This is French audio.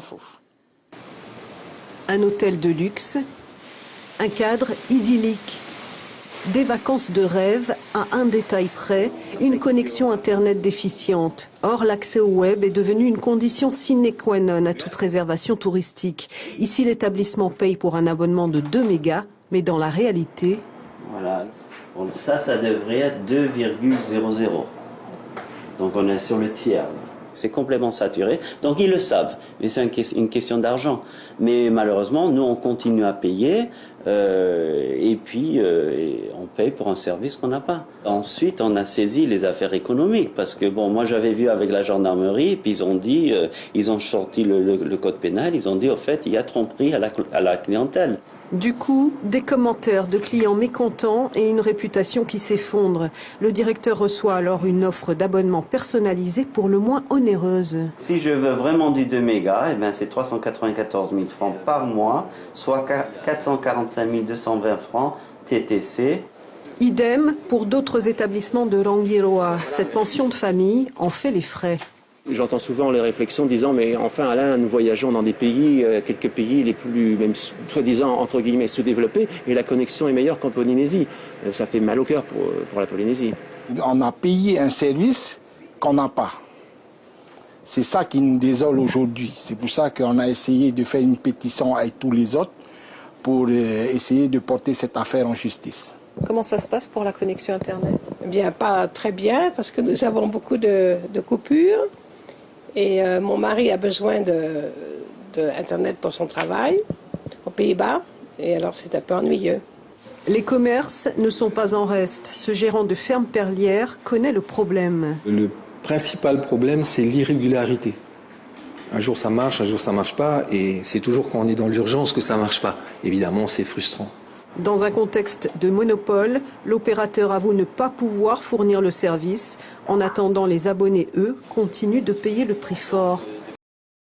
fou. Un hôtel de luxe, un cadre idyllique. Des vacances de rêve à un détail près, une connexion Internet déficiente. Or, l'accès au web est devenu une condition sine qua non à toute réservation touristique. Ici, l'établissement paye pour un abonnement de 2 mégas, mais dans la réalité... Voilà, bon, ça devrait être 2,00. Donc on est sur le tiers. C'est complètement saturé. Donc ils le savent, mais c'est une question d'argent. Mais malheureusement, nous on continue à payer et puis on paye pour un service qu'on n'a pas. Ensuite, on a saisi les affaires économiques parce que bon, moi j'avais vu avec la gendarmerie, puis ils ont dit, ils ont sorti le code pénal, ils ont dit au fait il y a tromperie à la clientèle. Du coup, des commentaires de clients mécontents et une réputation qui s'effondre. Le directeur reçoit alors une offre d'abonnement personnalisée pour le moins onéreuse. Si je veux vraiment du 2 mégas, eh bien c'est 394 000 francs par mois, soit 445 220 francs TTC. Idem pour d'autres établissements de Rangiroa. Cette pension de famille en fait les frais. J'entends souvent les réflexions disant mais enfin Alain, nous voyageons dans des pays, quelques pays les plus, même soi-disant entre guillemets sous-développés et la connexion est meilleure qu'en Polynésie. Ça fait mal au cœur pour la Polynésie. On a payé un service qu'on n'a pas. C'est ça qui nous désole aujourd'hui. C'est pour ça qu'on a essayé de faire une pétition avec tous les autres pour essayer de porter cette affaire en justice. Comment ça se passe pour la connexion Internet? Eh bien, pas très bien parce que nous avons beaucoup de coupures. Et mon mari a besoin d'Internet pour son travail, aux Pays-Bas, et alors c'est un peu ennuyeux. Les commerces ne sont pas en reste. Ce gérant de ferme perlière connaît le problème. Le principal problème, c'est l'irrégularité. Un jour ça marche, un jour ça marche pas, et c'est toujours quand on est dans l'urgence que ça marche pas. Évidemment, c'est frustrant. Dans un contexte de monopole, l'opérateur avoue ne pas pouvoir fournir le service. En attendant, les abonnés, eux, continuent de payer le prix fort.